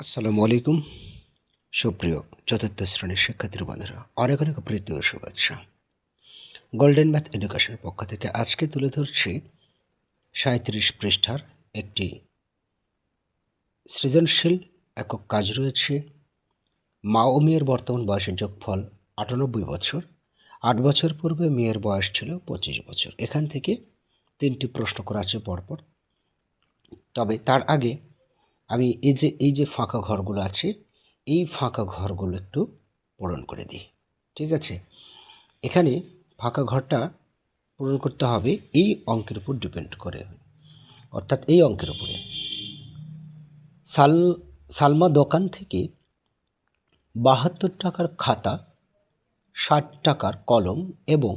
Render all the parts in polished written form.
আসসালামু আলাইকুম। সুপ্রিয় চতুর্থ শ্রেণীর শিক্ষার্থী বন্ধুরা, অনেক অনেক প্রীতি ও শুভেচ্ছা। গোল্ডেন ম্যাথ এডুকেশনের পক্ষ থেকে আজকে তুলে ধরছি 37 পৃষ্ঠার একটি সৃজনশীল একক কাজ রয়েছে। মা ও মেয়ের বর্তমান বয়সের যোগফল 98 বছর। 8 বছর পূর্বে মেয়ের বয়স ছিল 25 বছর। এখান থেকে 3টি প্রশ্ন করা আছে পরপর। তবে তার আগে আমি এই যে ফাঁকা ঘরগুলো আছে, এই ফাঁকা ঘরগুলো একটু পূরণ করে দিই। ঠিক আছে, এখানে ফাঁকা ঘরটা পূরণ করতে হবে এই অঙ্কের উপর ডিপেন্ড করে, অর্থাৎ এই অঙ্কের উপরে। সালমা দোকান থেকে 72 টাকার খাতা, 60 টাকার কলম এবং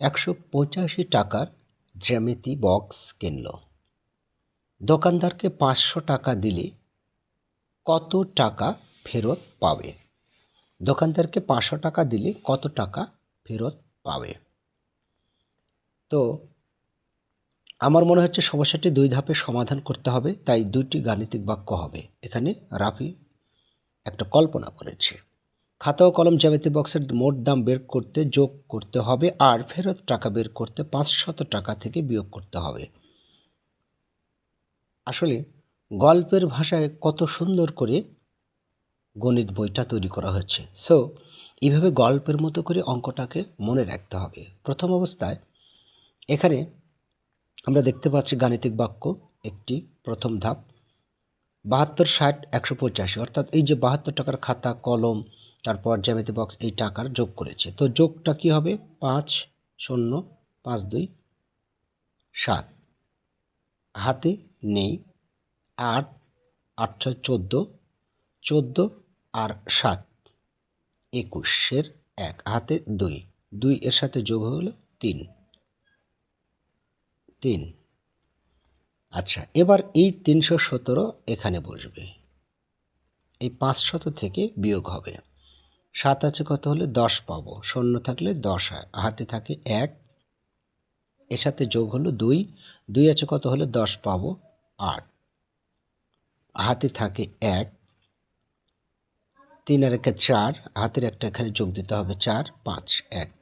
185 টাকার জ্যামিতি বক্স কিনল। দোকানদারকে 500 টাকা দিলে কত টাকা ফেরত পাবে? দোকানদারকে 500 টাকা দিলে কত টাকা ফেরত পাবে? তো আমার মনে হচ্ছে সমস্যাটি 2 ধাপে সমাধান করতে হবে, তাই 2টি গাণিতিক বাক্য হবে। এখানে রাফি একটা কল্পনা করেছে। খাতা ও কলম জ্যামিতি বক্সের মোট দাম বের করতে যোগ করতে হবে আর ফেরত টাকা বের করতে 500 টাকা থেকে বিয়োগ করতে হবে। আসলে গল্পের ভাষায় কত সুন্দর করে গণিত বইটা তৈরি করা হচ্ছে। সো এইভাবে গল্পের মতো করে অঙ্কটাকে মনে রাখতে হবে। প্রথম অবস্থায় এখানে আমরা দেখতে পাচ্ছি গাণিতিক বাক্য একটি প্রথম ধাপ 72, 60, 185, অর্থাৎ এই যে 72 টাকার খাতা, কলম, তারপর জ্যামিতি বক্স, এই টাকার যোগ করেছে। তো যোগটা কি হবে? 5, 0, 5, 2, 7। হাতে নেই 8, 8, 6, 14, 14 আর 7, 21 1, হাতে 2, 2 এর সাথে যোগ হলো 3, 3। আচ্ছা, এবার এই 317 এখানে বসবে, এই 500 থেকে বিয়োগ হবে। 7 আছে কত হলে 10 পাবো, 0 থাকলে 10 হয়, হাতে থাকে 1, এর সাথে যোগ হলো 2, 2 আছে কত হলে 10 পাবো 8, হাতে থাকে 1, 3 আর 1 4, হাতের একটা এখানে যোগ দিতে হবে 4, 5, 1,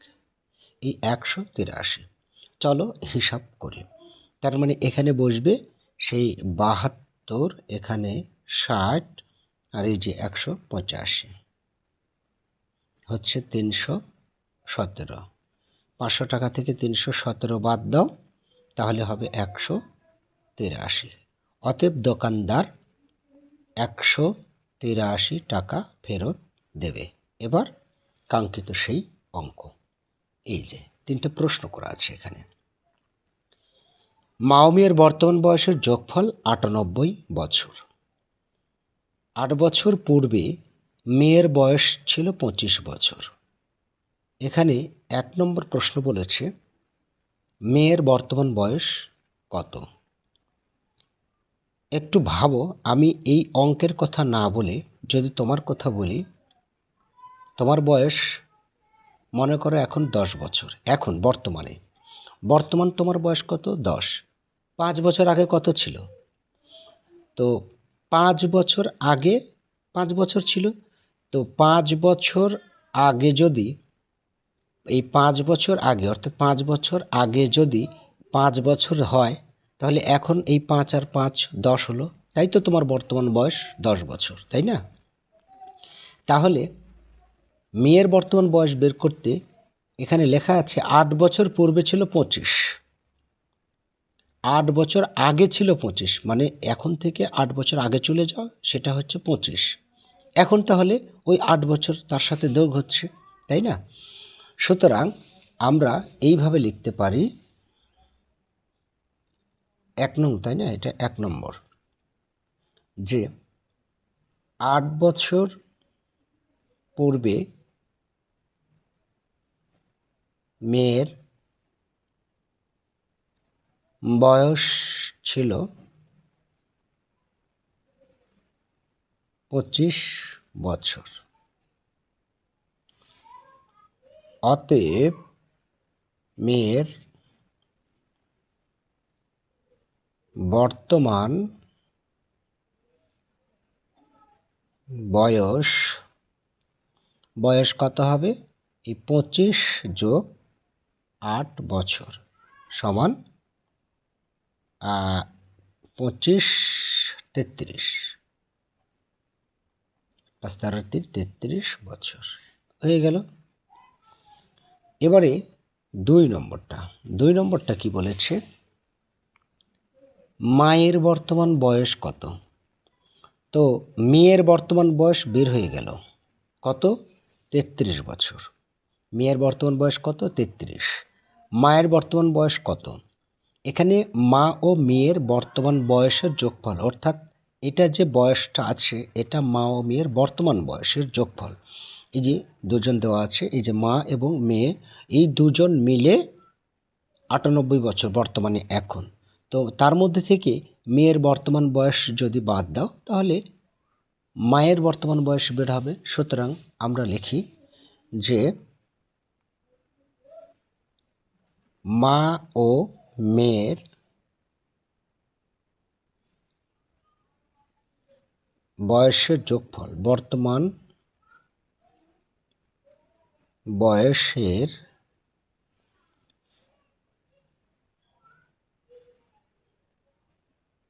এই 183। চলো হিসাব করি। তার মানে এখানে বসবে সেই 72, এখানে 60 আর এই যে 185 হচ্ছে 317। 500 টাকা থেকে 317 বাদ দাও, তাহলে হবে 183। অতএব দোকানদার 183 টাকা ফেরত দেবে। এবার কাঙ্ক্ষিত সেই অঙ্ক। এই যে 3টে প্রশ্ন করা আছে এখানে। মা ও মেয়ের বর্তমান বয়সের যোগফল 98 বছর। 8 বছর পূর্বে মেয়ের বয়স ছিল 25 বছর। এখানে 1 নম্বর প্রশ্ন বলেছে মেয়ের বর্তমান বয়স কত? একটু ভাবো, আমি এই অঙ্কের কথা না বলে যদি তোমার কথা বলি, তোমার বয়স মনে করো এখন 10 বছর। এখন বর্তমান তোমার বয়স কত? 10। 5 বছর আগে কত ছিল? তো 5 বছর আগে 5 বছর ছিল। তো 5 বছর আগে যদি এই 5 বছর আগে, অর্থাৎ 5 বছর আগে যদি 5 বছর হয়, তাহলে এখন এই 5 আর 5 10 হলো। তাই তো তোমার বর্তমান বয়স 10 বছর, তাই না? তাহলে মেয়ের বর্তমান বয়স বের করতে এখানে লেখা আছে 8 বছর পূর্বে ছিল 25, 8 বছর আগে ছিল 25, মানে এখন থেকে 8 বছর আগে চলে যাও, সেটা হচ্ছে 25। এখন তাহলে ওই 8 বছর তার সাথে যোগ হচ্ছে, তাই না? সুতরাং আমরা এইভাবে লিখতে পারি 1 নং, তাই না? এটা 1 নম্বর, যে 8 বছর পূর্বে মেয়ের বয়স ছিল 25 বছর। অতএব মেয়ের বর্তমান বয়স বয়স কত হবে? এই 25 যোগ 8 বছর সমান 25 33, 5 তেরো 33 বছর হয়ে গেল। এবারে 2 নম্বরটা কি বলেছে? মায়ের বর্তমান বয়স কত? তো মেয়ের বর্তমান বয়স বের হয়ে গেল কত? 33 বছর। মেয়ের বর্তমান বয়স কত? 33। মায়ের বর্তমান বয়স কত? এখানে মা ও মেয়ের বর্তমান বয়সের যোগফল, অর্থাৎ এটা যে বয়সটা আছে এটা মা ও মেয়ের বর্তমান বয়সের যোগফল। এই যে দুজন দেওয়া আছে, এই যে মা এবং মেয়ে, এই দুজন মিলে 98 বছর বর্তমানে এখন। তো তার মধ্যে থেকে মেয়ের বর্তমান বয়স যদি বাদ দাও তাহলে মায়ের বর্তমান বয়স বের হবে। সুতরাং আমরা লিখি যে মা ও মেয়ের বয়সের যোগফল, বর্তমান বয়সের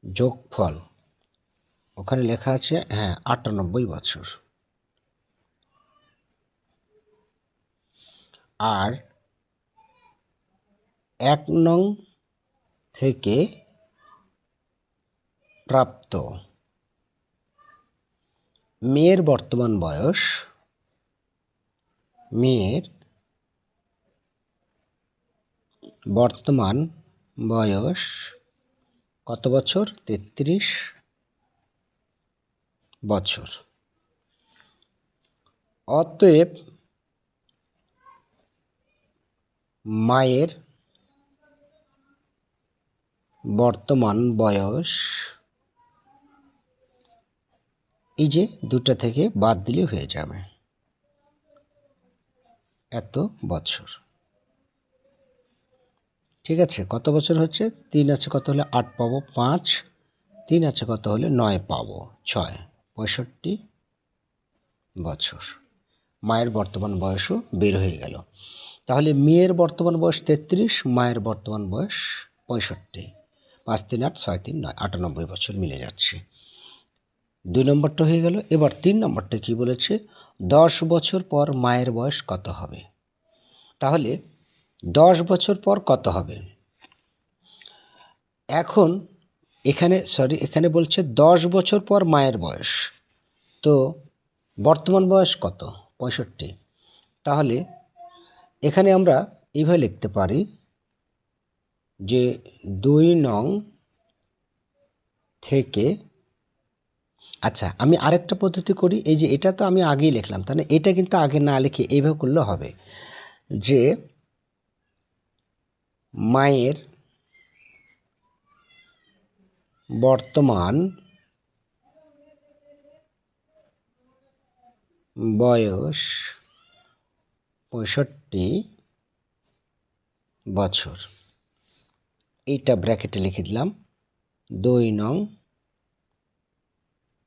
যোগফল, ওখানে লেখা আছে 98 বছর। আর 1 নং থেকে প্রাপ্ত মেয়ের বর্তমান বয়স, মেয়ের বর্তমান বয়স কত বছর? 33 বছর। অতএব মায়ের বর্তমান বয়স, এই যে দুটা থেকে বাদ দিলে হয়ে যাবে এত বছর। ঠিক আছে, কত বছর হচ্ছে? 3 আছে কত হলে 8 পাবো, 5, 3 আছে কত হলে 9 পাবো, 6, 65 বছর। মায়ের বর্তমান বয়সও বের হয়ে গেল। তাহলে মেয়ের বর্তমান বয়স 33, মায়ের বর্তমান বয়স 65, 5 3 8 6 3 9, 98 বছর মিলে যাচ্ছে। 2 নম্বরটা হয়ে গেল। এবার 3 নম্বরটা কি বলেছে? 10 বছর পর মায়ের বয়স কত হবে? তাহলে 10 বছর পর কত হবে? এখন এখানে বলছে 10 বছর পর মায়ের বয়স, তো বর্তমান বয়স কত? 65। তাহলে এখানে আমরা এইভাবে লিখতে পারি যে 2 নং থেকে, আচ্ছা আমি আরেকটা পদ্ধতি করি, এই যে এটা তো আমি আগেই লিখলাম, তাহলে এটা কিন্তু আগে না লিখে এইভাবে করলে হবে যে মায়ের বর্তমান বয়স 65 বছর, এইটা ব্র্যাকেটে লিখে দিলাম। 2 নং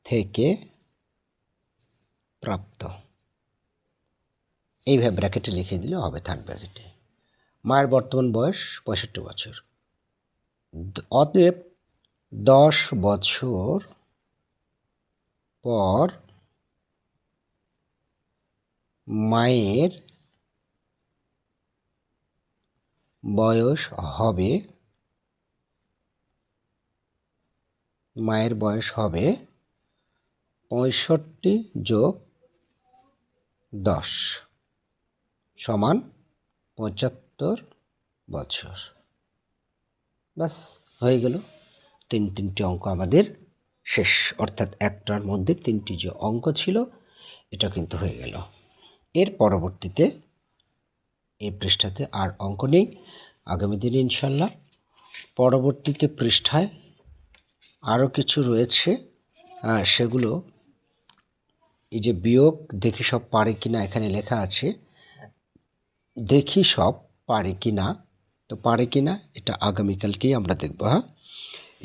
থেকে প্রাপ্ত, এইভাবে ব্র্যাকেটে লিখে দিলে হবে থার্ড ব্র্যাকেটে। মায়ের বর্তমান বয়স 65 বছর। অতএব 10 বছর পর মায়ের বয়স হবে 65 যোগ 10 সমান 75 বছর। বাস হয়ে গেল। তিনটি অঙ্ক আমাদের শেষ, অর্থাৎ একটার মধ্যে 3টি যে অঙ্ক ছিল এটা কিন্তু হয়ে গেল। এর পরবর্তীতে এই পৃষ্ঠাতে আর অঙ্ক নেই। আগামী দিনে ইনশাল্লাহ পরবর্তীতে পৃষ্ঠায় আরও কিছু রয়েছে, সেগুলো এই যে বিয়োগ দেখি সব পারে কিনা, এখানে লেখা আছে দেখি সব পারে কিনা, তো পারে কিনা এটা আগামীকালকেই আমরা দেখব।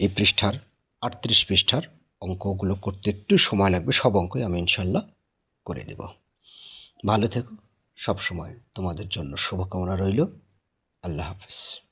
এই পৃষ্ঠার 38 পৃষ্ঠার অঙ্কগুলো করতে একটু সময় লাগবে, সব অঙ্কই আমি ইনশাল্লাহ করে দেব। ভালো থেকো, সব সময় তোমাদের জন্য শুভকামনা রইল। আল্লাহ হাফেজ।